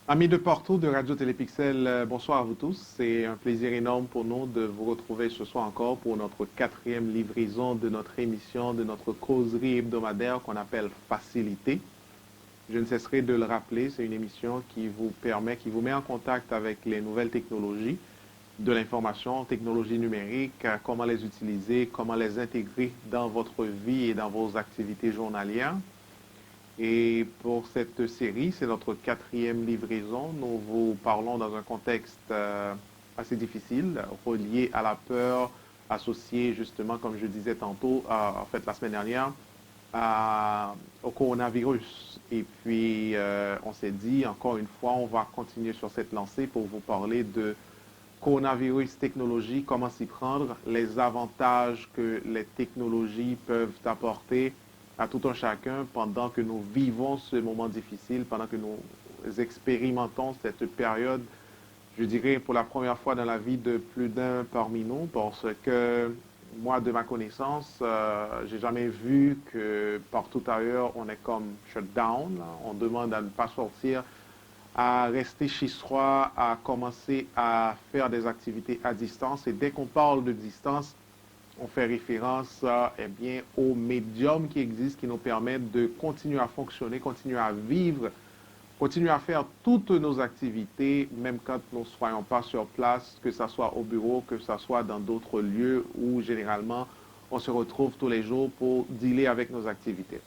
Amis de partout de Radio Télépixel, bonsoir à vous tous. C'est un plaisir énorme pour nous de vous retrouver ce soir encore pour notre quatrième livraison de notre émission, de notre causerie hebdomadaire qu'on appelle Facilité. Je ne cesserai de le rappeler, c'est une émission qui vous permet, qui vous met en contact avec les nouvelles technologies de l'information, technologies numériques, comment les utiliser, comment les intégrer dans votre vie et dans vos activités journalières. Et pour cette série, c'est notre quatrième livraison. Nous vous parlons dans un contexte assez difficile, relié à la peur, associée justement, comme je disais tantôt, en fait la semaine dernière, au coronavirus. Et puis, on s'est dit, encore une fois, on va continuer sur cette lancée pour vous parler de coronavirus, technologie, comment s'y prendre, les avantages que les technologies peuvent apporter à tout un chacun pendant que nous vivons ce moment difficile, pendant que nous expérimentons cette période, je dirais pour la première fois dans la vie de plus d'un parmi nous, parce que moi, de ma connaissance, j'ai jamais vu que partout ailleurs, on est comme shutdown, là. On demande à ne pas sortir, à rester chez soi, à commencer à faire des activités à distance. Et dès qu'on parle de distance, on fait référence eh bien, aux médiums qui existent, qui nous permettent de continuer à fonctionner, continuer à vivre, continuer à faire toutes nos activités, même quand nous ne soyons pas sur place, que ce soit au bureau, que ce soit dans d'autres lieux où généralement on se retrouve tous les jours pour dealer avec nos activités.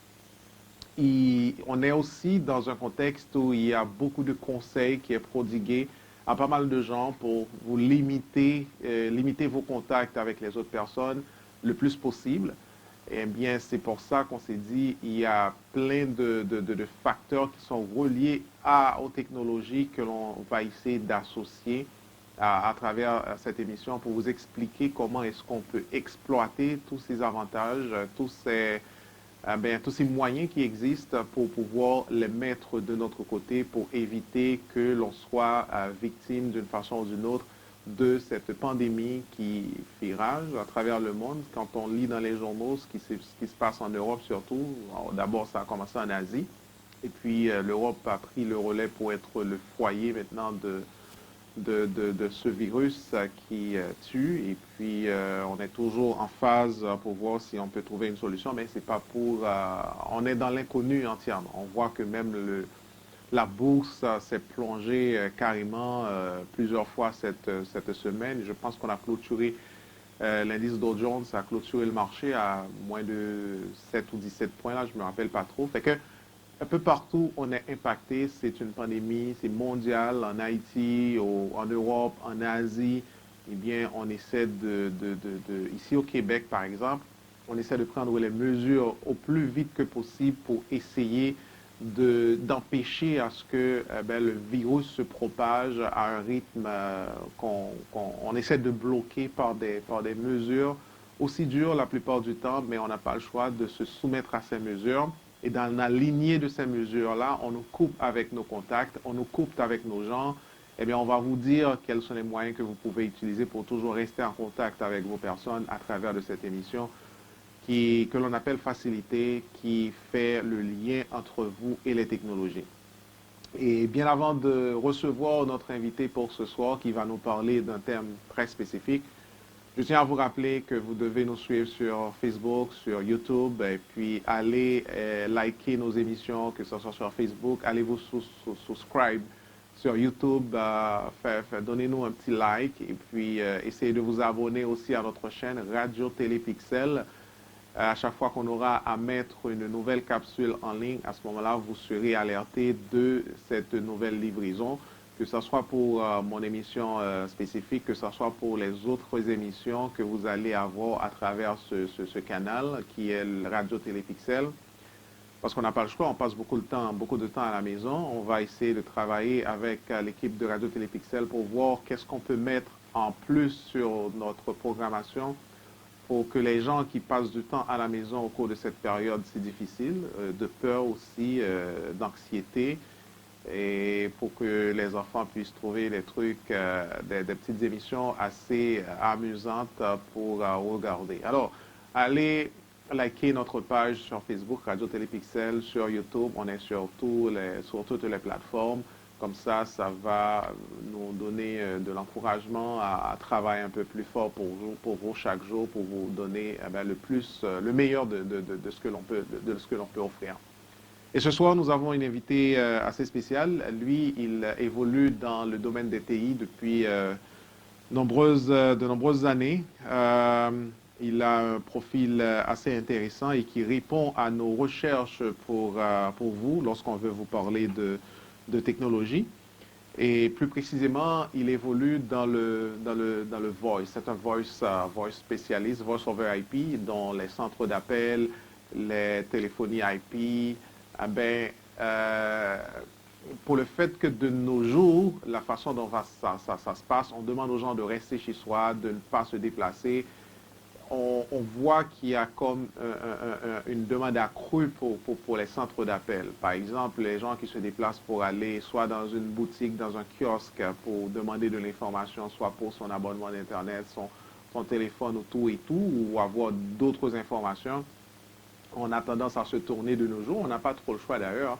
Et on est aussi dans un contexte où il y a beaucoup de conseils qui est prodigué à pas mal de gens pour vous limiter vos contacts avec les autres personnes le plus possible. Eh bien, c'est pour ça qu'on s'est dit, il y a plein de facteurs qui sont reliés aux technologies que l'on va essayer d'associer à travers cette émission pour vous expliquer comment est-ce qu'on peut exploiter tous ces avantages, tous ces moyens qui existent pour pouvoir les mettre de notre côté pour éviter que l'on soit victime d'une façon ou d'une autre de cette pandémie qui fait rage à travers le monde. Quand on lit dans les journaux ce qui se passe en Europe surtout, d'abord ça a commencé en Asie, et puis l'Europe a pris le relais pour être le foyer maintenant de ce virus qui tue. Et puis, on est toujours en phase pour voir si on peut trouver une solution, mais c'est pas pour... on est dans l'inconnu entièrement. On voit que même la bourse s'est plongée carrément plusieurs fois cette semaine. Je pense qu'on a clôturé l'indice Dow Jones, a clôturé le marché à moins de 7 ou 17 points, là, je ne me rappelle pas trop. Fait que un peu partout, on est impacté. C'est une pandémie, c'est mondial, en Haïti, en Europe, en Asie. Eh bien, on essaie ici au Québec, par exemple, on essaie de prendre les mesures au plus vite que possible pour essayer d'empêcher à ce que le virus se propage à un rythme qu'on essaie de bloquer par des mesures aussi dures la plupart du temps, mais on n'a pas le choix de se soumettre à ces mesures. Et dans la lignée de ces mesures-là, on nous coupe avec nos contacts, on nous coupe avec nos gens. Eh bien, on va vous dire quels sont les moyens que vous pouvez utiliser pour toujours rester en contact avec vos personnes à travers de cette émission que l'on appelle Facilité, qui fait le lien entre vous et les technologies. Et bien avant de recevoir notre invité pour ce soir, qui va nous parler d'un thème très spécifique, je tiens à vous rappeler que vous devez nous suivre sur Facebook, sur YouTube, et puis allez liker nos émissions, que ce soit sur Facebook, allez vous subscribe sur YouTube, donnez-nous un petit like, et puis essayez de vous abonner aussi à notre chaîne Radio Télépixel. À chaque fois qu'on aura à mettre une nouvelle capsule en ligne, à ce moment-là, vous serez alerté de cette nouvelle livraison, que ce soit pour mon émission spécifique, que ce soit pour les autres émissions que vous allez avoir à travers ce canal qui est le Radio Télépixel. Parce qu'on n'a pas le choix, on passe beaucoup de temps à la maison. On va essayer de travailler avec l'équipe de Radio Télépixel pour voir qu'est-ce qu'on peut mettre en plus sur notre programmation pour que les gens qui passent du temps à la maison au cours de cette période si difficile, de peur aussi, d'anxiété, et pour que les enfants puissent trouver des trucs, des petites émissions assez amusantes pour regarder. Alors, allez liker notre page sur Facebook, Radio Télépixel, sur YouTube, on est sur toutes les plateformes. Comme ça va nous donner de l'encouragement à travailler un peu plus fort pour vous chaque jour, pour vous donner le meilleur de ce que l'on peut, de ce que l'on peut offrir. Et ce soir, nous avons une invitée assez spéciale. Lui, il évolue dans le domaine des TI depuis de nombreuses années. Il a un profil assez intéressant et qui répond à nos recherches pour vous lorsqu'on veut vous parler de technologie. Et plus précisément, il évolue dans le voice. C'est un voice spécialiste, voice over IP, dont les centres d'appel, les téléphonies IP. Ah ben, euh, pour le fait que de nos jours, la façon dont ça se passe, on demande aux gens de rester chez soi, de ne pas se déplacer. On voit qu'il y a comme une demande accrue pour les centres d'appel. Par exemple, les gens qui se déplacent pour aller soit dans une boutique, dans un kiosque pour demander de l'information, soit pour son abonnement d'Internet, son téléphone ou tout, ou avoir d'autres informations. On a tendance à se tourner de nos jours, on n'a pas trop le choix d'ailleurs,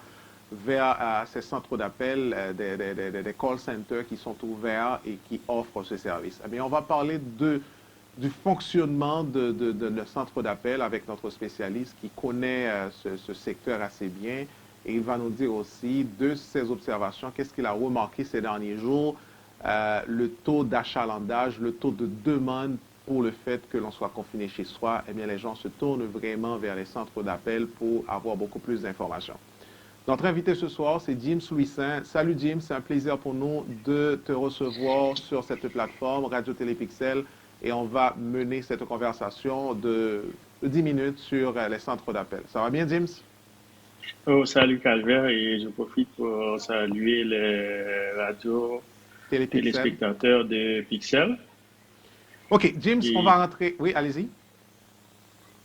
vers ces centres d'appel, des call centers qui sont ouverts et qui offrent ce service. Eh bien, on va parler du fonctionnement de centre d'appel avec notre spécialiste qui connaît ce secteur assez bien. Et il va nous dire aussi de ses observations, qu'est-ce qu'il a remarqué ces derniers jours, le taux d'achalandage, le taux de demande pour le fait que l'on soit confiné chez soi. Eh bien, les gens se tournent vraiment vers les centres d'appel pour avoir beaucoup plus d'informations. Notre invité ce soir, c'est James Louisin. Salut James, c'est un plaisir pour nous de te recevoir sur cette plateforme Radio Télépixel et on va mener cette conversation de 10 minutes sur les centres d'appel. Ça va bien, James? Oh, salut Calvert et je profite pour saluer les radios Télépixel. téléspectateurs de Pixel. OK, James, on Et va rentrer. Oui, allez-y.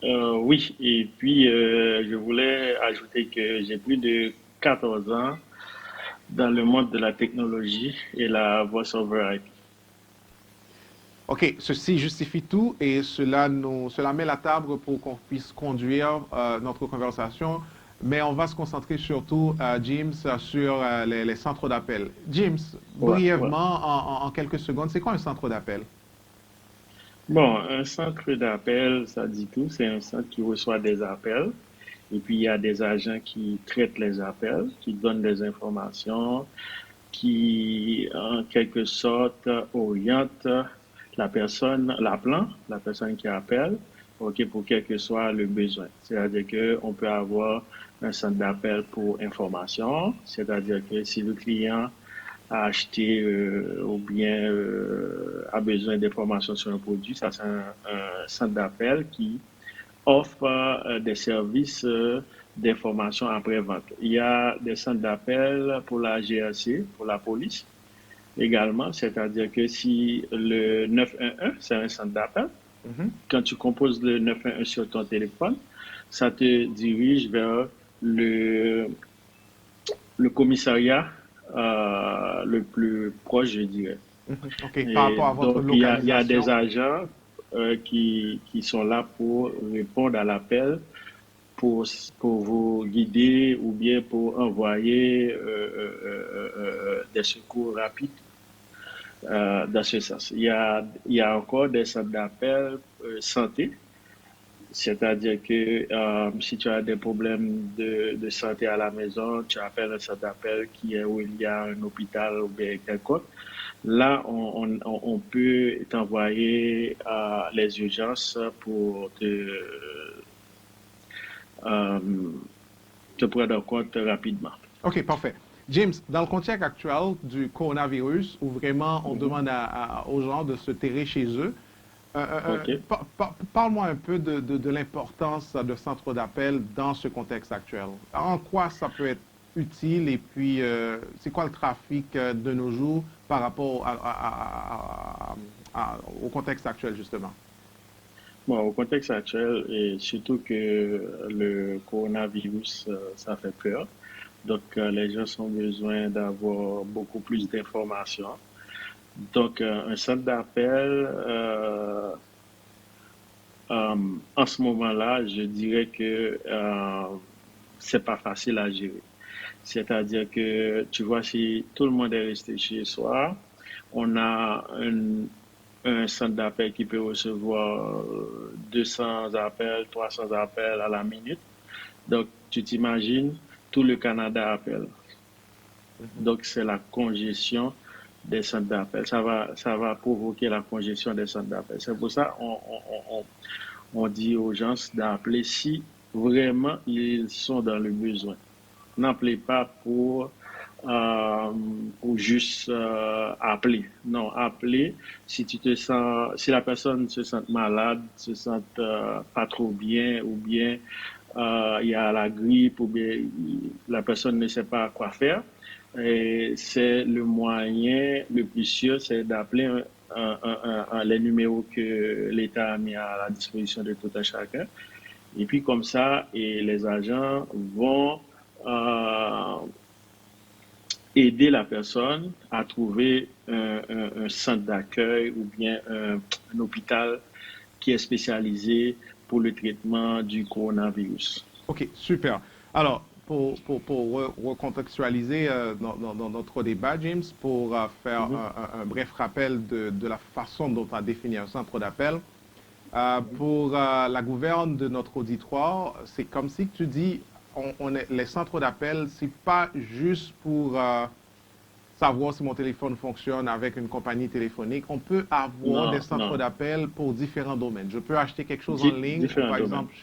oui, et puis je voulais ajouter que j'ai plus de 14 ans dans le monde de la technologie et la voice over IP. OK, ceci justifie tout et cela met la table pour qu'on puisse conduire notre conversation, mais on va se concentrer surtout, James, sur les centres d'appel. James, Ouais, ouais. brièvement, en quelques secondes, c'est quoi un centre d'appel? Bon, un centre d'appel, ça dit tout. C'est un centre qui reçoit des appels. Et puis, il y a des agents qui traitent les appels, qui donnent des informations, qui, en quelque sorte, oriente la personne qui appelle, ok, pour quel que soit le besoin. C'est-à-dire qu'on peut avoir un centre d'appel pour information, c'est-à-dire que si le client a acheté ou bien a besoin d'informations sur un produit, ça c'est un centre d'appel qui offre des services d'information après-vente. Il y a des centres d'appel pour la GRC, pour la police également, c'est-à-dire que si le 911, c'est un centre d'appel, Mhm. quand tu composes le 911 sur ton téléphone, ça te dirige vers le, le commissariat le plus proche, je dirais. Mhm. OK, par Et rapport à votre donc, il y a des localisation. agents qui sont là pour répondre à l'appel, pour, pour vous guider ou bien pour envoyer des secours rapides dans ce sens. Il y a encore des centres d'appel santé, c'est-à-dire que si tu as des problèmes de santé à la maison, tu appelles un centre d'appel qui est où il y a un hôpital ou bien quelconque. Là, on peut t'envoyer à les urgences pour euh, te prendre en compte rapidement. OK, parfait. James, dans le contexte actuel du coronavirus, où vraiment on Mhm. demande aux gens de se terrer chez eux, OK. parle-moi un peu de l'importance de centre d'appel dans ce contexte actuel. En quoi ça peut être utile et puis c'est quoi le trafic de nos jours par rapport au contexte actuel, justement? Bon, au contexte actuel, et surtout que le coronavirus, ça fait peur. Donc, les gens ont besoin d'avoir beaucoup plus d'informations. Donc, un centre d'appel, en ce moment-là, je dirais que c'est pas facile à gérer. C'est-à-dire que, tu vois, si tout le monde est resté chez soi, on a un centre d'appel qui peut recevoir 200 appels, 300 appels à la minute. Donc, tu t'imagines, tout le Canada appelle. Donc, c'est la congestion des centres d'appel. Ça va provoquer la congestion des centres d'appel. C'est pour ça on dit aux gens d'appeler si vraiment ils sont dans le besoin. N'appelez pas pour juste appeler. Non, appelez si tu te sens, si la personne se sent malade, se sent pas trop bien, ou bien il y a la grippe, ou bien la personne ne sait pas quoi faire. Et c'est le moyen le plus sûr, c'est d'appeler les numéros que l'État a mis à la disposition de tout un chacun. Et puis comme ça, et les agents vont aider la personne à trouver un centre d'accueil ou bien un hôpital qui est spécialisé pour le traitement du coronavirus. OK, super. Alors, pour recontextualiser dans notre débat, James, pour faire un bref rappel de la façon dont on a défini un centre d'appel, pour la gouverne de notre auditoire, c'est comme si tu dis, les centres d'appel, c'est pas juste pour savoir si mon téléphone fonctionne avec une compagnie téléphonique. On peut avoir des centres d'appel pour différents domaines. Je peux acheter quelque chose en ligne, par exemple,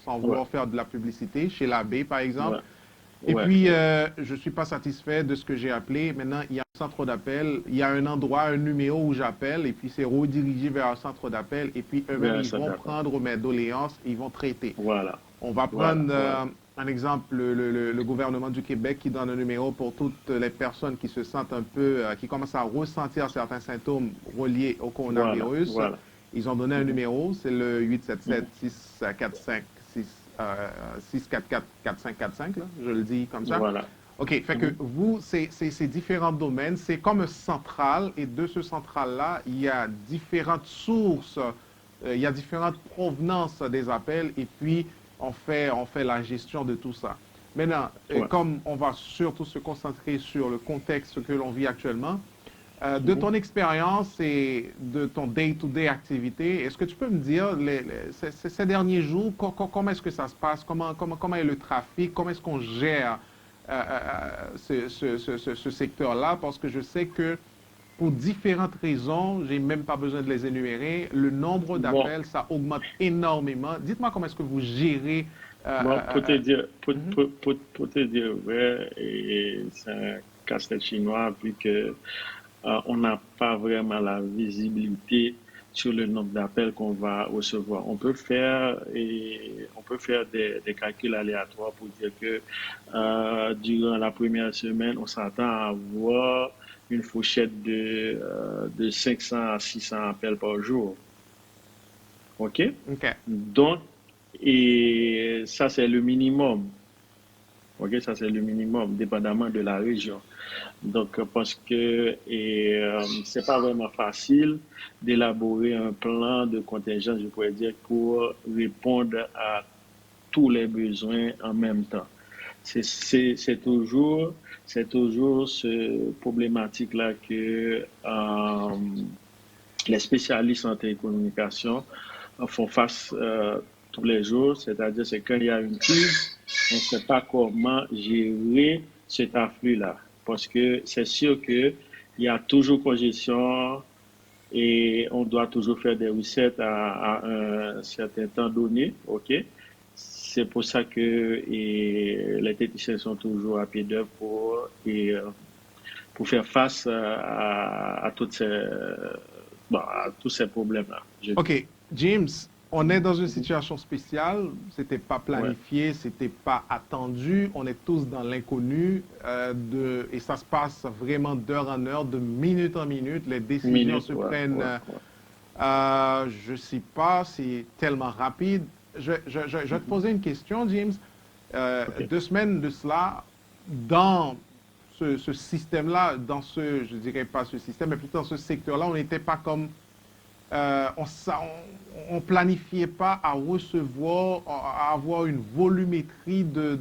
sans vouloir faire de la publicité, chez l'abbé, par exemple. Et puis, je ne suis pas satisfait de ce que j'ai appelé. Maintenant, il y a un centre d'appel, il y a un endroit, un numéro où j'appelle, et puis c'est redirigé vers un centre d'appel, et puis eux-mêmes, ils vont prendre mes doléances, ils vont traiter. Voilà. On va prendre un exemple, le gouvernement du Québec qui donne un numéro pour toutes les personnes qui se sentent un peu, qui commencent à ressentir certains symptômes reliés au coronavirus. Ils ont donné un numéro, c'est le 877-644-4545, je le dis comme ça. Voilà. OK, fait que vous, c'est différents domaines, c'est comme un central, et de ce central-là, il y a différentes sources, il y a différentes provenances des appels, et puis on fait la gestion de tout ça. Maintenant, comme on va surtout se concentrer sur le contexte que l'on vit actuellement, de ton expérience et de ton day-to-day activité, est-ce que tu peux me dire, ces derniers jours, comment est-ce que ça se passe? Comment est le trafic? Comment est-ce qu'on gère ce secteur-là? Parce que je sais que pour différentes raisons, j'ai même pas besoin de les énumérer, le nombre d'appels, ça augmente énormément. Dites-moi comment est-ce que vous gérez... pour te dire, ouais, c'est un casse-tête chinois, vu que on n'a pas vraiment la visibilité sur le nombre d'appels qu'on va recevoir. On peut faire des calculs aléatoires pour dire que durant la première semaine, on s'attend à avoir une fourchette de 500 à 600 appels par jour. OK? Donc, et ça, c'est le minimum. OK, ça, c'est le minimum, dépendamment de la région. Donc, parce que c'est pas vraiment facile d'élaborer un plan de contingence, je pourrais dire, pour répondre à tous les besoins en même temps. C'est toujours ce problématique-là que les spécialistes en télécommunication font face tous les jours, c'est-à-dire c'est quand il y a une crise, on ne sait pas comment gérer cet afflux-là. Parce que c'est sûr qu'il y a toujours congestion et on doit toujours faire des recettes à un certain temps donné. OK? C'est pour ça que les techniciens sont toujours à pied d'œuvre pour faire face à tous ces problèmes-là. OK. James, on est dans une situation spéciale, c'était pas planifié, c'était pas attendu, on est tous dans l'inconnu et ça se passe vraiment d'heure en heure, de minute en minute, les décisions se prennent, je sais pas, c'est tellement rapide. Je vais te poser une question, James. 2 semaines de cela, dans ce système-là, je dirais pas ce système, mais plutôt dans ce secteur-là, on n'était pas comme on planifiait pas à recevoir, à avoir une volumétrie de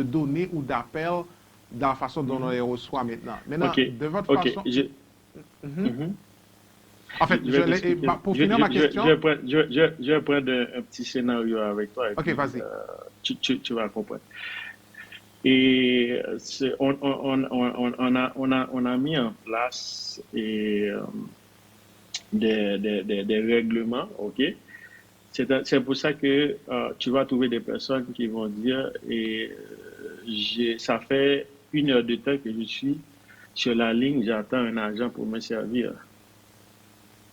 données ou d'appels dans la façon dont on Mhm. les reçoit maintenant. Maintenant, OK, de votre OK. façon, mhm. Mhm. En fait, Je vais t'expliquer. pour finir ma Je question, vais prendre, je vais prendre un petit scénario avec toi et ok, puis vas-y. tu vas comprendre. Et on a mis en place des règlements, OK? C'est pour ça que tu vas trouver des personnes qui vont dire, ça fait 1 heure de temps que je suis sur la ligne, j'attends un agent pour me servir.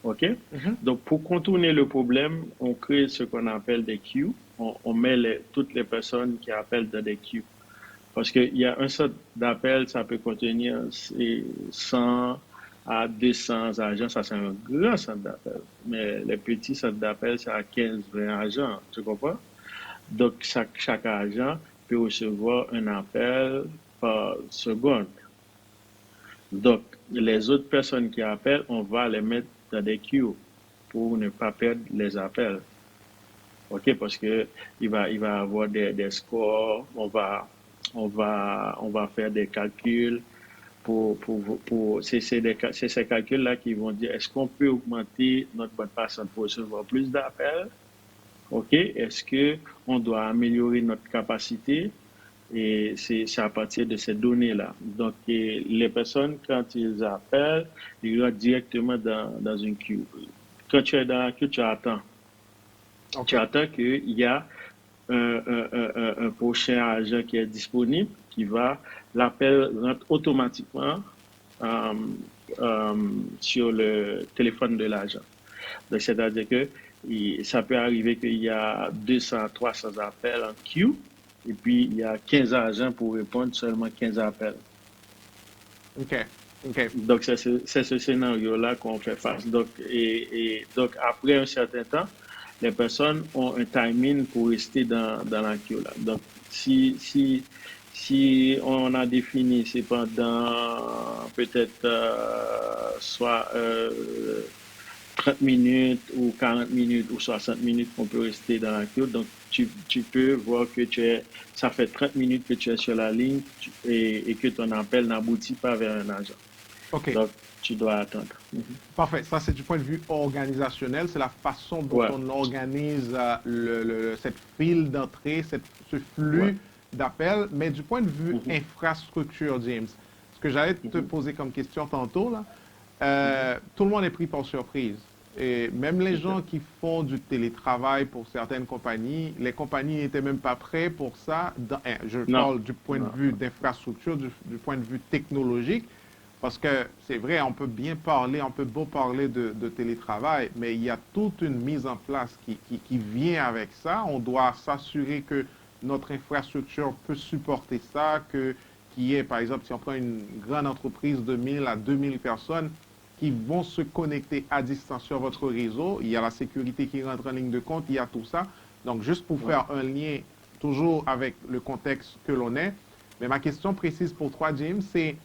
OK? Mhm. Donc, pour contourner le problème, on crée ce qu'on appelle des queues. On met toutes les personnes qui appellent dans des queues. Parce qu'il y a un centre d'appel, ça peut contenir 100 à 200 agents. Ça, c'est un grand centre d'appel. Mais les petits centres d'appel, c'est à 15-20 agents. Tu comprends? Donc, chaque agent peut recevoir un appel par seconde. Donc, les autres personnes qui appellent, on va les mettre dans des queues pour ne pas perdre les appels. OK? Parce que il va avoir des scores, on va faire des calculs c'est ces calculs-là qui vont dire est-ce qu'on peut augmenter notre bande passante pour recevoir plus d'appels? OK? Est-ce qu'on doit améliorer notre capacité? Et c'est à partir de ces données-là. Donc, les personnes, quand ils appellent, ils rentrent directement dans une queue. Quand tu es dans la queue, tu attends. Ok. Tu attends qu'il y a un prochain agent qui est disponible, l'appel rentre automatiquement euh, euh, sur le téléphone de l'agent. Donc, c'est-à-dire que ça peut arriver qu'il y a 200, 300 appels en queue, et puis il y a 15 agents pour répondre, seulement 15 appels. Ok. Ok. Donc, c'est ce scénario-là qu'on fait face. Donc, donc, après un certain temps, les personnes ont un timing pour rester dans la queue là. Donc, si on a défini, c'est pendant peut-être soit 30 minutes ou 40 minutes ou 60 minutes qu'on peut rester dans la queue. Donc, tu peux voir que ça fait 30 minutes que tu es sur la ligne et que ton appel n'aboutit pas vers un agent. Ok. Donc, tu dois attendre. Parfait. Ça, c'est du point de vue organisationnel. C'est la façon dont Ouais, on organise cette file d'entrée, ce ouais. flux d'appels. Mais du point de vue Mhm, infrastructure, James, ce que j'allais te mhm, poser comme question tantôt, là, mhm. tout le monde est pris par surprise. Et même les OK. gens qui font du télétravail pour certaines compagnies, les compagnies n'étaient même pas prêtes pour ça. Je Non, parle du point de non, vue non. d'infrastructure, du point de vue technologique. Parce que c'est vrai, on peut bien parler, on peut beau parler de télétravail, mais il y a toute une mise en place qui vient avec ça. On doit s'assurer que notre infrastructure peut supporter ça, qu'il y ait, par exemple, si on prend une grande entreprise de 1000 à 2000 personnes qui vont se connecter à distance sur votre réseau, il y a la sécurité qui rentre en ligne de compte, il y a tout ça. Donc, juste pour Ouais. faire un lien toujours avec le contexte que l'on est, mais ma question précise pour toi, James, c'est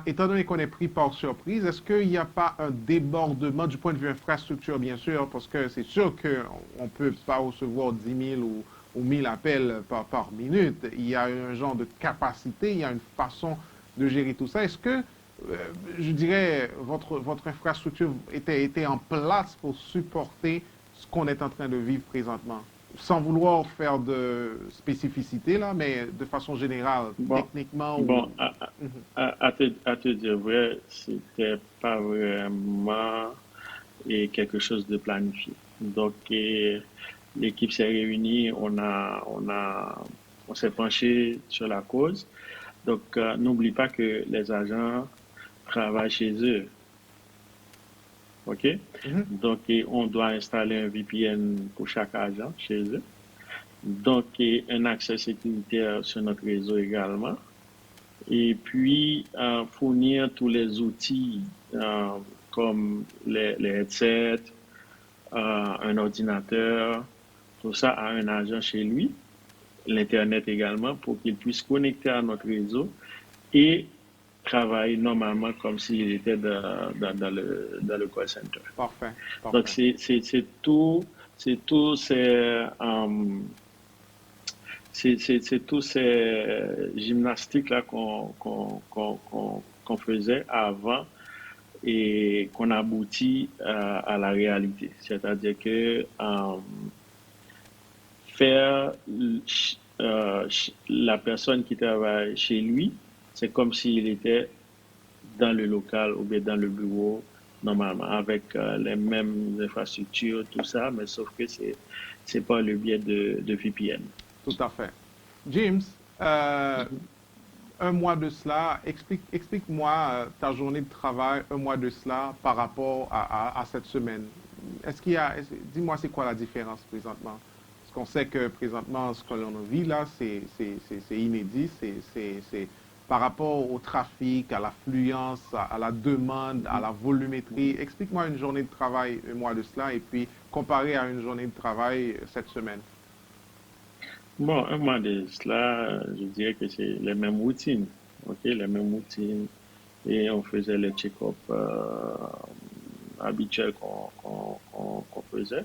étant donné qu'on est pris par surprise, est-ce qu'il n'y a pas un débordement du point de vue infrastructure, bien sûr, parce que c'est sûr qu'on ne peut pas recevoir 10 000 ou 1000 appels par minute. Il y a un genre de capacité, il y a une façon de gérer tout ça. Est-ce que, je dirais, votre infrastructure était en place pour supporter ce qu'on est en train de vivre présentement? Sans vouloir faire de spécificité, là, mais de façon générale, Bon, techniquement ou... bon, à te dire vrai, c'était pas vraiment quelque chose de planifié. Donc, l'équipe s'est réunie, on s'est penché sur la cause. Donc, n'oublie pas que les agents travaillent chez eux. OK? Mhm. Donc, on doit installer un VPN pour chaque agent chez eux. Donc, un accès sécuritaire sur notre réseau également. Et puis, fournir tous les outils comme les headsets, un ordinateur, tout ça à un agent chez lui, l'Internet également, pour qu'il puisse connecter à notre réseau et travailler normalement comme s'il était dans le call center. Parfait, Donc, parfait. c'est tout c'est tous ces gymnastiques-là qu'on faisait avant et qu'on aboutit à la réalité. C'est-à-dire que faire la personne qui travaille chez lui, c'est comme s'il était dans le local ou bien dans le bureau normalement avec les mêmes infrastructures, tout ça, mais sauf que c'est par le biais de VPN. Tout à fait. James, euh, Mhm. un mois de cela, explique-moi ta journée de travail un mois de cela par rapport à cette semaine. Dis-moi, c'est quoi la différence présentement? Parce qu'on sait que présentement, ce que l'on vit là, c'est inédit, c'est par rapport au trafic, à l'affluence, à la demande, à Mhm. la volumétrie. Explique-moi une journée de travail un mois de cela et puis comparé à une journée de travail cette semaine. Bon, un mois de cela, je dirais que c'est les mêmes routines, ok, les mêmes routines, et on faisait les check-up habituels qu'on faisait.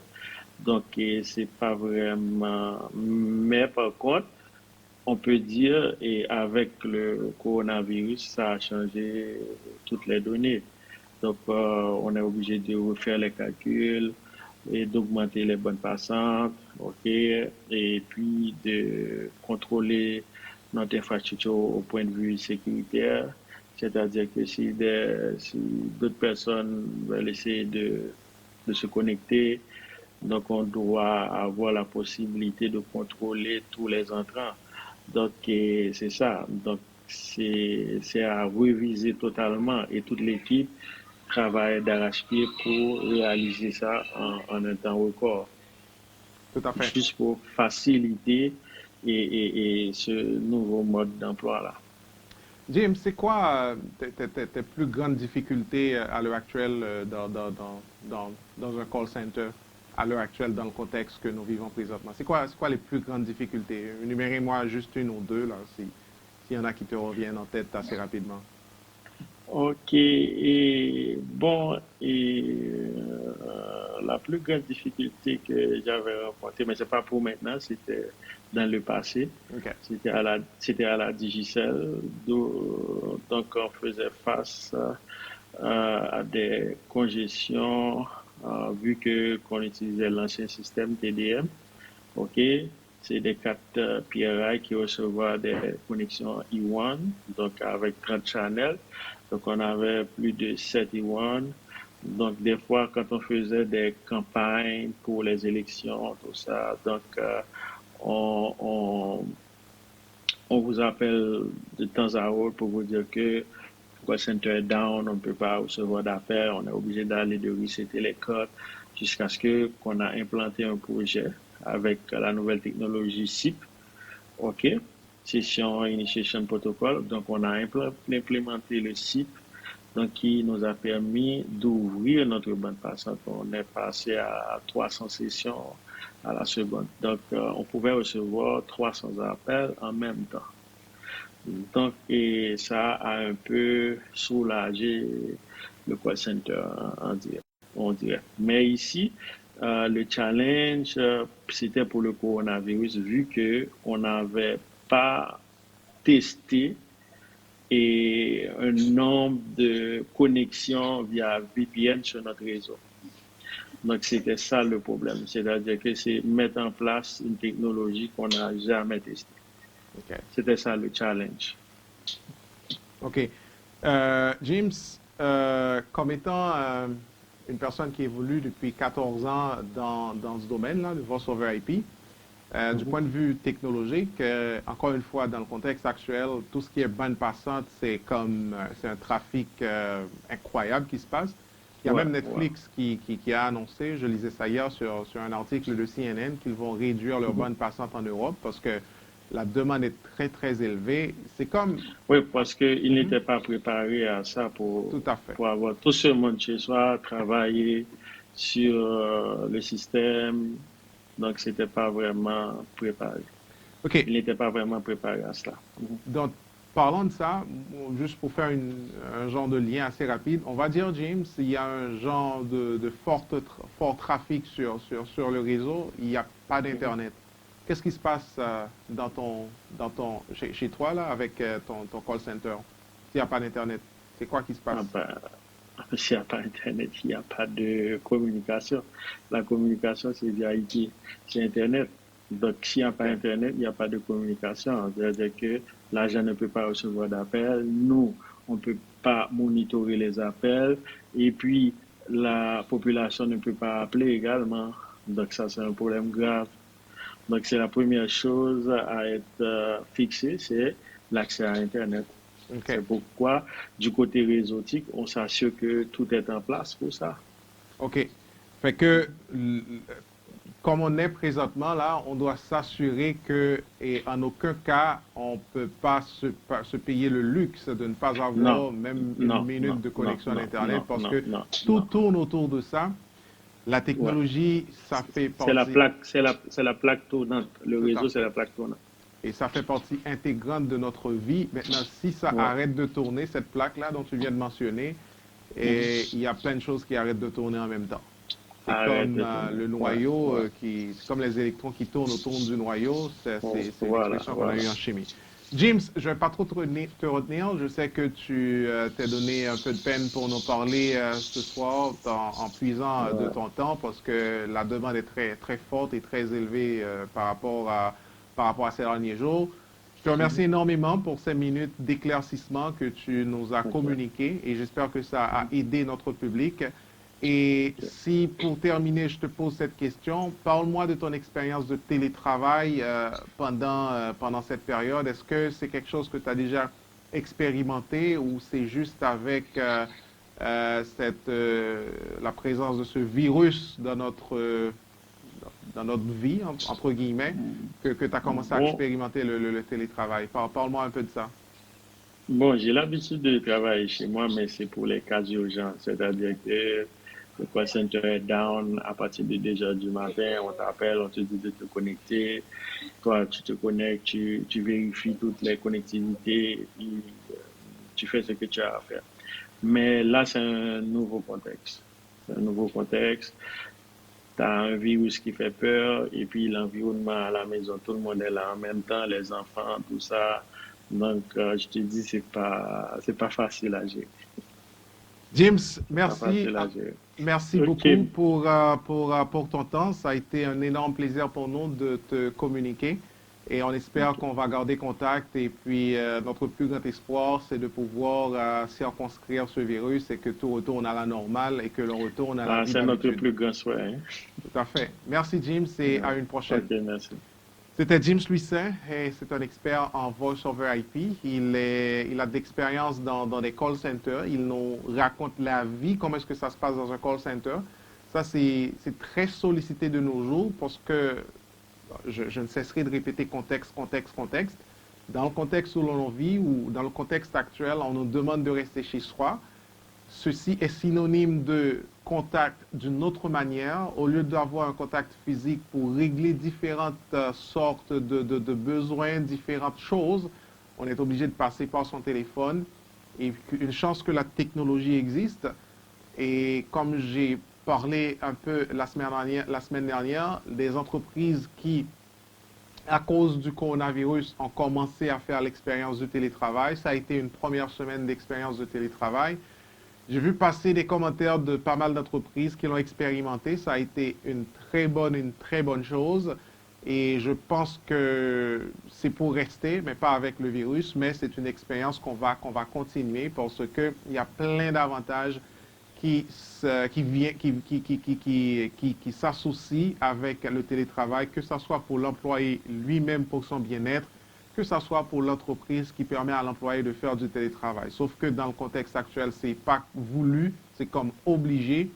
Donc, et c'est pas vraiment. Mais par contre, on peut dire, et avec le coronavirus, ça a changé toutes les données. Donc, on est obligé de refaire les calculs et d'augmenter les bonnes passantes, OK, et puis de contrôler notre infrastructure au point de vue sécuritaire. C'est-à-dire que si d'autres personnes veulent essayer de se connecter, donc on doit avoir la possibilité de contrôler tous les entrants. Donc, c'est ça. Donc, c'est à reviser totalement et toute l'équipe travaille d'arrache-pied pour réaliser ça en un temps record, Tout à fait. juste pour faciliter et ce nouveau mode d'emploi-là. James, c'est quoi tes plus grandes difficultés à l'heure actuelle dans un call center, à l'heure actuelle dans le contexte que nous vivons présentement? C'est quoi les plus grandes difficultés? Énumérez-moi juste une ou deux, là, s'il y en a qui te reviennent en tête assez rapidement. Ok, et bon, la plus grande difficulté que j'avais rencontrée, mais c'est pas pour maintenant, c'était dans le passé, OK. c'était à la Digicel, donc on faisait face à des congestions, vu que qu'on utilisait l'ancien système TDM, ok, c'est des cartes PRI qui recevaient des connexions E1, donc avec 30 channels. Donc, on avait plus de 7 E1. Donc, des fois, quand on faisait des campagnes pour les élections, tout ça, donc, on, on, on vous appelle de temps à autre pour vous dire que le center est down, on ne peut pas recevoir d'appel, on est obligé d'aller de resetter les codes jusqu'à ce que qu'on a implanté un projet avec la nouvelle technologie SIP, OK, Session Initiation Protocol. Donc, on a implémenté le SIP donc qui nous a permis d'ouvrir notre bande passante. On est passé à 300 sessions à la seconde. Donc, on pouvait recevoir 300 appels en même temps. Donc, et ça a un peu soulagé le call center en direct, on dirait. Mais ici, le challenge, c'était pour le coronavirus, vu que on n'avait pas testé et un nombre de connexions via VPN sur notre réseau. Donc, c'était ça le problème. C'est-à-dire que c'est mettre en place une technologie qu'on n'a jamais testée. OK. C'était ça le challenge. OK. James, comme étant une personne qui évolue depuis 14 ans dans ce domaine-là, le Voice over IP, du Mhm. point de vue technologique, encore une fois, dans le contexte actuel, tout ce qui est bande passante, c'est un trafic incroyable qui se passe. Il y a Ouais, même ouais. Netflix qui a annoncé, je lisais ça hier sur un article de CNN, qu'ils vont réduire leur Mhm. bande passante en Europe parce que la demande est très, très élevée. C'est comme... Oui, parce qu'il Mhm, n'était pas préparé à ça tout à fait. pour avoir tout ce monde chez soi, travailler sur le système. Donc, c'était pas vraiment préparé. OK. Il n'était pas vraiment préparé à cela. Mhm. Donc, parlant de ça, juste pour faire un genre de lien assez rapide, on va dire, James, il y a un genre de fort trafic sur le réseau, il n'y a pas d'Internet. Qu'est-ce qui se passe chez toi, là, avec ton call center, s'il n'y a pas d'Internet? C'est quoi qui se Ah passe? ben, s'il n'y a pas Internet, il n'y a pas de communication. La communication, c'est via IP, c'est Internet. Donc, s'il n'y a pas OK. Internet, il n'y a pas de communication. C'est-à-dire que l'agent ne peut pas recevoir d'appels. Nous, on ne peut pas monitorer les appels. Et puis, la population ne peut pas appeler également. Donc, ça, c'est un problème grave. Donc, c'est la première chose à être fixée, c'est l'accès à Internet. OK. C'est pourquoi, du côté réseautique, on s'assure que tout est en place pour ça. OK. Fait que, comme on est présentement là, on doit s'assurer que, et en aucun cas, on ne peut pas se payer le luxe de ne pas Non, avoir même une non, non, minute de non, connexion à non, l'Internet non, parce non, que non, tout non. tourne autour de ça. La Ouais. technologie, ça fait C'est la partie, plaque, c'est la plaque tournante. Le tout à réseau, c'est fait, la plaque tournante. et ça fait partie intégrante de notre vie. Maintenant, si ça Ouais. arrête de tourner, cette plaque-là dont tu viens de mentionner, et il y a plein de choses qui arrêtent de tourner en même temps. C'est Arrête comme de tourner. le Ouais, noyau, ouais. c'est comme les électrons qui tournent autour du noyau. C'est une Voilà, expression qu'on a voilà. eue en chimie. James, je ne vais pas trop te retenir. Je sais que tu t'es donné un peu de peine pour nous parler ce soir en puisant de Ouais. ton temps parce que la demande est très, très forte et très élevée par rapport à ces derniers jours. Je te remercie énormément pour ces minutes d'éclaircissement que tu nous as Ok, communiquées et j'espère que ça a aidé notre public. Et ok. si pour terminer, je te pose cette question, parle-moi de ton expérience de télétravail pendant cette période. Est-ce que c'est quelque chose que tu as déjà expérimenté ou c'est juste avec la présence de ce virus dans notre vie, entre guillemets, que tu as commencé à Bon, expérimenter le télétravail? Parle-moi un peu de ça. bon, j'ai l'habitude de travailler chez moi, mais c'est pour les cas urgents. C'est-à-dire que le call center est down à partir de 2 heures du matin, on t'appelle, on te dit de te connecter. Toi, tu te connectes, tu vérifies toutes les connectivités et puis tu fais ce que tu as à faire. Mais là, c'est un nouveau contexte. C'est un nouveau contexte. Tu as un virus qui fait peur et puis l'environnement à la maison, tout le monde est là en même temps, les enfants, tout ça. Donc, je te dis, c'est pas facile à gérer. James, Pas merci. facile à gérer. Merci Ok, beaucoup pour ton temps. Ça a été un énorme plaisir pour nous de te communiquer et on espère ok. qu'on va garder contact. Et puis, notre plus grand espoir, c'est de pouvoir circonscrire ce virus et que tout retourne à la normale et que l'on retourne à la Ah, vie c'est notre d'habitude. plus grand souhait, hein. Tout à fait. Merci, James, et à une prochaine. Ok, merci. C'était James Lucin et c'est un expert en Voice over IP. Il a de l'expérience dans des call centers. Il nous raconte la vie, comment est-ce que ça se passe dans un call center. Ça, c'est très sollicité de nos jours parce que je ne cesserai de répéter contexte, contexte, contexte. Dans le contexte où l'on vit ou dans le contexte actuel, on nous demande de rester chez soi. Ceci est synonyme de contact d'une autre manière. Au lieu d'avoir un contact physique pour régler différentes sortes de besoins, différentes choses, on est obligé de passer par son téléphone. Et une chance que la technologie existe. Et comme j'ai parlé un peu la semaine dernière, des entreprises qui, à cause du coronavirus, ont commencé à faire l'expérience du télétravail. Ça a été une première semaine d'expérience de télétravail. J'ai vu passer des commentaires de pas mal d'entreprises qui l'ont expérimenté. Ça a été une très bonne chose. Et je pense que c'est pour rester, mais pas avec le virus, mais c'est une expérience qu'on va continuer parce qu'il y a plein d'avantages qui s'associent avec le télétravail, que ce soit pour l'employé lui-même pour son bien-être, que ce soit pour l'entreprise qui permet à l'employé de faire du télétravail. Sauf que dans le contexte actuel, ce n'est pas voulu, c'est comme obligé,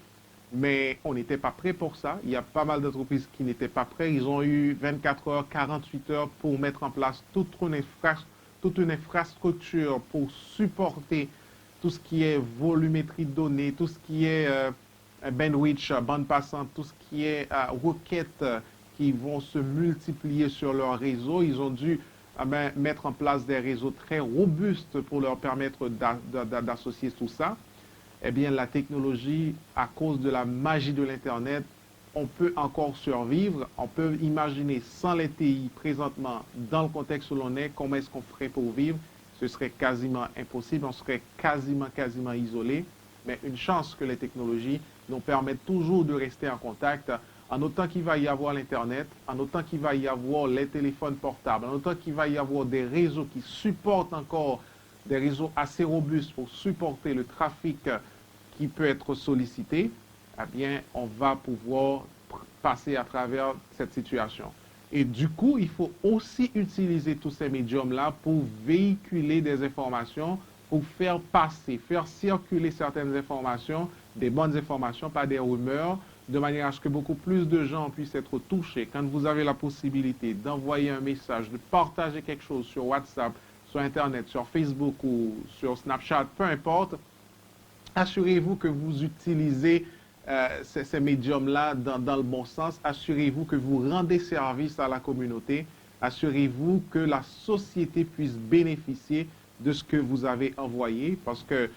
mais on n'était pas prêt pour ça. Il y a pas mal d'entreprises qui n'étaient pas prêts. Ils ont eu 24 heures, 48 heures pour mettre en place toute une infrastructure pour supporter tout ce qui est volumétrie de données, tout ce qui est bandwidth, bande passante, tout ce qui est requêtes qui vont se multiplier sur leur réseau. Ils ont dû mettre en place des réseaux très robustes pour leur permettre d'associer tout ça, eh bien, la technologie, à cause de la magie de l'Internet, on peut encore survivre. On peut imaginer sans les TI présentement, dans le contexte où l'on est, comment est-ce qu'on ferait pour vivre. Ce serait quasiment impossible. On serait quasiment isolé. Mais une chance que les technologies nous permettent toujours de rester en contact, en autant qu'il va y avoir l'Internet, en autant qu'il va y avoir les téléphones portables, en autant qu'il va y avoir des réseaux qui supportent encore, des réseaux assez robustes pour supporter le trafic qui peut être sollicité, eh bien, on va pouvoir passer à travers cette situation. Et du coup, il faut aussi utiliser tous ces médiums-là pour véhiculer des informations, pour faire passer, faire circuler certaines informations, des bonnes informations, pas des rumeurs, de manière à ce que beaucoup plus de gens puissent être touchés. Quand vous avez la possibilité d'envoyer un message, de partager quelque chose sur WhatsApp, sur Internet, sur Facebook ou sur Snapchat, peu importe, assurez-vous que vous utilisez ces médiums-là dans le bon sens. Assurez-vous que vous rendez service à la communauté. Assurez-vous que la société puisse bénéficier de ce que vous avez envoyé, parce que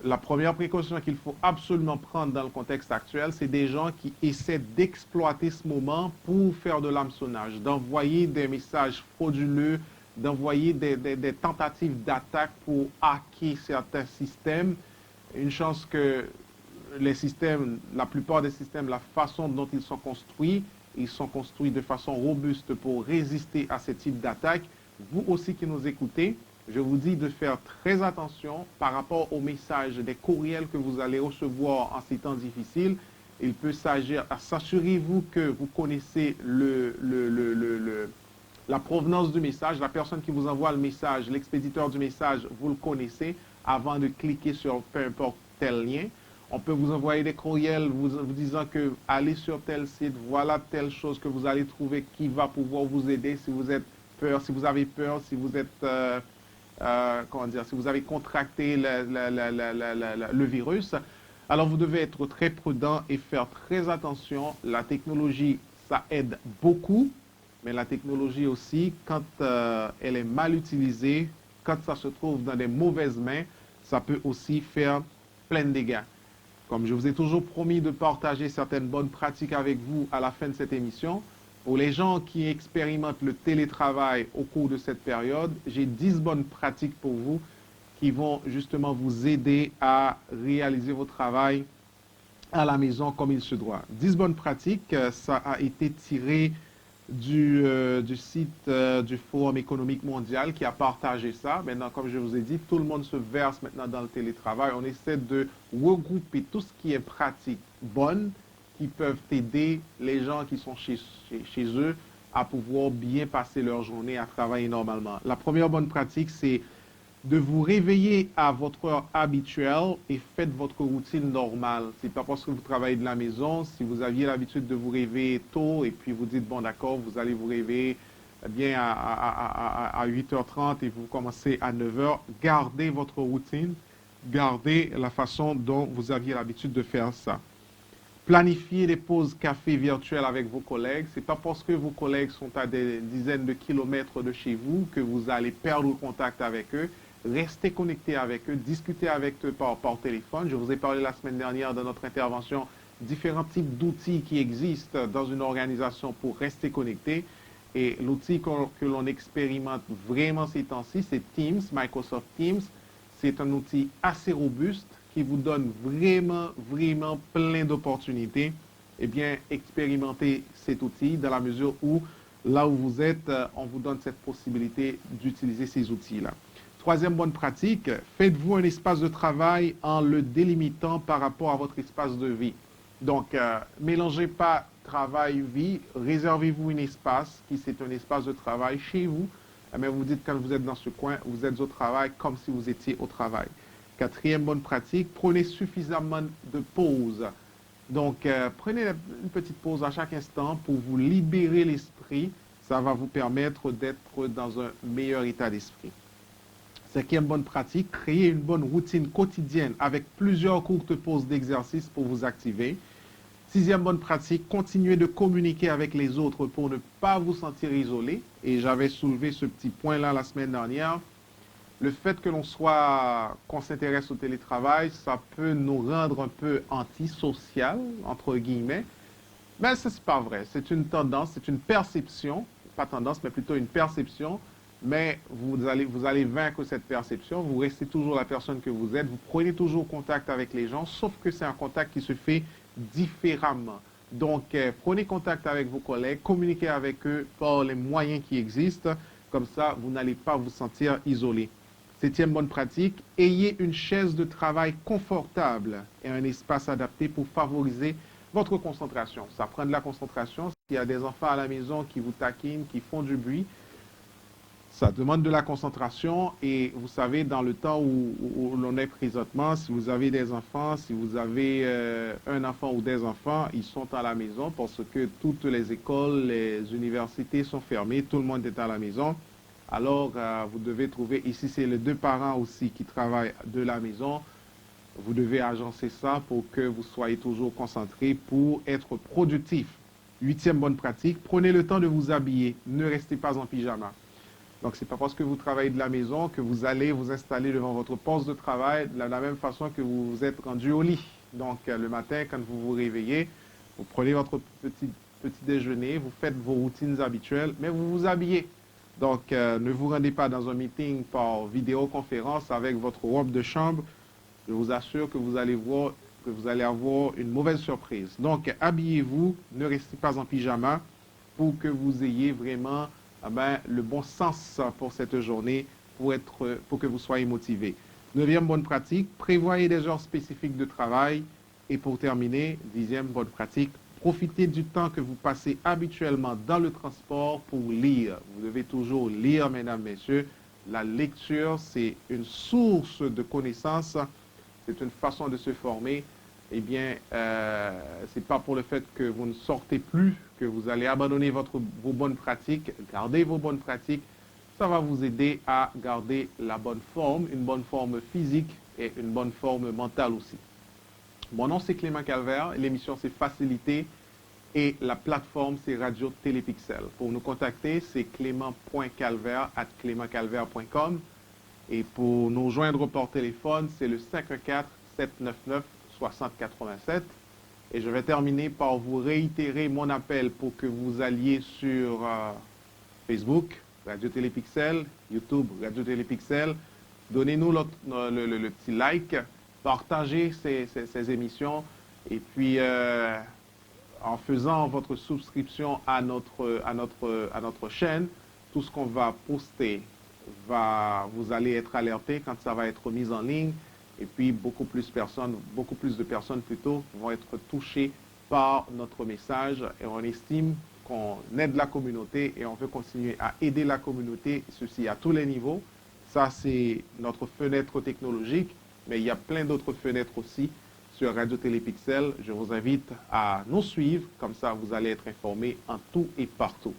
la première précaution qu'il faut absolument prendre dans le contexte actuel, c'est des gens qui essaient d'exploiter ce moment pour faire de l'hameçonnage, d'envoyer des messages frauduleux, d'envoyer des tentatives d'attaque pour hacker certains systèmes. Une chance que les systèmes, la plupart des systèmes, la façon dont ils sont construits de façon robuste pour résister à ce type d'attaque. Vous aussi qui nous écoutez, je vous dis de faire très attention par rapport aux messages, des courriels que vous allez recevoir en ces temps difficiles. Il peut s'agir, s'assurez-vous que vous connaissez la provenance du message, la personne qui vous envoie le message, l'expéditeur du message, vous le connaissez avant de cliquer sur peu importe tel lien. On peut vous envoyer des courriels vous disant que allez sur tel site, voilà telle chose que vous allez trouver qui va pouvoir vous aider si vous êtes peur, si vous avez peur, si vous êtes si vous avez contracté le virus. Alors vous devez être très prudent et faire très attention. La technologie, ça aide beaucoup, mais la technologie aussi, quand elle est mal utilisée, quand ça se trouve dans des mauvaises mains, ça peut aussi faire plein de dégâts. Comme je vous ai toujours promis de partager certaines bonnes pratiques avec vous à la fin de cette émission, pour les gens qui expérimentent le télétravail au cours de cette période, j'ai 10 bonnes pratiques pour vous qui vont justement vous aider à réaliser votre travail à la maison comme il se doit. 10 bonnes pratiques, ça a été tiré du site du Forum économique mondial qui a partagé ça. Maintenant, comme je vous ai dit, tout le monde se verse maintenant dans le télétravail. On essaie de regrouper tout ce qui est pratique bonne qui peuvent aider les gens qui sont chez eux à pouvoir bien passer leur journée à travailler normalement. La première bonne pratique, c'est de vous réveiller à votre heure habituelle et faites votre routine normale. C'est pas parce que vous travaillez de la maison, si vous aviez l'habitude de vous réveiller tôt et puis vous dites, bon d'accord, vous allez vous réveiller bien à 8h30 et vous commencez à 9h, gardez votre routine, gardez la façon dont vous aviez l'habitude de faire ça. Planifiez des pauses café virtuelles avec vos collègues. Ce n'est pas parce que vos collègues sont à des dizaines de kilomètres de chez vous que vous allez perdre le contact avec eux. Restez connecté avec eux, discutez avec eux par téléphone. Je vous ai parlé la semaine dernière dans notre intervention différents types d'outils qui existent dans une organisation pour rester connecté. Et l'outil que l'on expérimente vraiment ces temps-ci, c'est Teams, Microsoft Teams. C'est un outil assez robuste qui vous donne vraiment plein d'opportunités. Eh bien, expérimentez cet outil dans la mesure où, là où vous êtes, on vous donne cette possibilité d'utiliser ces outils-là. Troisième bonne pratique, faites-vous un espace de travail en le délimitant par rapport à votre espace de vie. Donc, mélangez pas travail-vie, réservez-vous un espace qui c'est un espace de travail chez vous. Mais vous dites quand vous êtes dans ce coin, vous êtes au travail comme si vous étiez au travail. Quatrième bonne pratique, prenez suffisamment de pauses. Donc, prenez une petite pause à chaque instant pour vous libérer l'esprit. Ça va vous permettre d'être dans un meilleur état d'esprit. Cinquième bonne pratique, créez une bonne routine quotidienne avec plusieurs courtes pauses d'exercice pour vous activer. 6e bonne pratique, continuez de communiquer avec les autres pour ne pas vous sentir isolé. Et j'avais soulevé ce petit point-là la semaine dernière. Le fait que qu'on s'intéresse au télétravail, ça peut nous rendre un peu antisocial, entre guillemets. Mais ce n'est pas vrai. C'est une tendance, c'est une perception. Pas tendance, mais plutôt une perception. Mais vous allez vaincre cette perception. Vous restez toujours la personne que vous êtes. Vous prenez toujours contact avec les gens, sauf que c'est un contact qui se fait différemment. Donc, prenez contact avec vos collègues, communiquez avec eux par les moyens qui existent. Comme ça, vous n'allez pas vous sentir isolé. 7e bonne pratique, ayez une chaise de travail confortable et un espace adapté pour favoriser votre concentration. Ça prend de la concentration. S'il y a des enfants à la maison qui vous taquinent, qui font du bruit, ça demande de la concentration. Et vous savez, dans le temps où l'on est présentement, si vous avez des enfants, si vous avez un enfant ou des enfants, ils sont à la maison parce que toutes les écoles, les universités sont fermées, tout le monde est à la maison. Alors, vous devez trouver, ici c'est les 2 parents aussi qui travaillent de la maison, vous devez agencer ça pour que vous soyez toujours concentré pour être productif. 8e bonne pratique, prenez le temps de vous habiller, ne restez pas en pyjama. Donc, ce n'est pas parce que vous travaillez de la maison que vous allez vous installer devant votre poste de travail de la même façon que vous vous êtes rendu au lit. Donc, le matin, quand vous vous réveillez, vous prenez votre petit déjeuner, vous faites vos routines habituelles, mais vous vous habillez. Donc, ne vous rendez pas dans un meeting par vidéoconférence avec votre robe de chambre. Je vous assure que vous allez avoir une mauvaise surprise. Donc, habillez-vous, ne restez pas en pyjama pour que vous ayez vraiment le bon sens pour cette journée, pour que vous soyez motivé. 9e bonne pratique, prévoyez des heures spécifiques de travail. Et pour terminer, 10e bonne pratique, profitez du temps que vous passez habituellement dans le transport pour lire. Vous devez toujours lire, mesdames, messieurs. La lecture, c'est une source de connaissances, c'est une façon de se former. Eh bien, ce n'est pas pour le fait que vous ne sortez plus que vous allez abandonner vos bonnes pratiques. Gardez vos bonnes pratiques. Ça va vous aider à garder la bonne forme, une bonne forme physique et une bonne forme mentale aussi. Mon nom, c'est Clément Calvaire. L'émission, c'est Facilité. Et la plateforme, c'est Radio Télépixel. Pour nous contacter, c'est clément.calvaire@clémentcalvaire.com. Et pour nous joindre par téléphone, c'est le 514-799-6087. Et je vais terminer par vous réitérer mon appel pour que vous alliez sur Facebook, Radio Télépixel, YouTube, Radio Télépixel. Donnez-nous le petit like, partagez ces émissions. Et puis, en faisant votre souscription à notre chaîne, tout ce qu'on va poster, vous allez être alerté quand ça va être mis en ligne. Et puis, beaucoup plus de personnes plutôt vont être touchées par notre message. Et on estime qu'on aide la communauté et on veut continuer à aider la communauté, ceci à tous les niveaux. Ça, c'est notre fenêtre technologique, mais il y a plein d'autres fenêtres aussi sur Radio Télépixel. Je vous invite à nous suivre, comme ça vous allez être informés en tout et partout.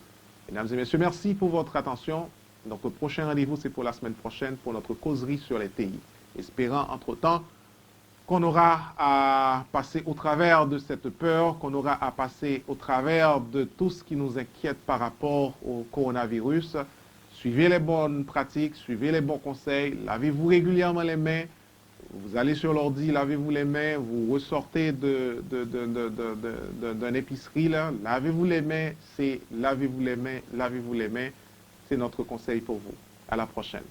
Mesdames et messieurs, merci pour votre attention. Notre prochain rendez-vous, c'est pour la semaine prochaine pour notre causerie sur les TI. Espérant, entre-temps, qu'on aura à passer au travers de cette peur, qu'on aura à passer au travers de tout ce qui nous inquiète par rapport au coronavirus. Suivez les bonnes pratiques, suivez les bons conseils, lavez-vous régulièrement les mains. Vous allez sur l'ordi, lavez-vous les mains, vous ressortez d'une épicerie, là, lavez-vous les mains, c'est lavez-vous les mains, c'est notre conseil pour vous. À la prochaine.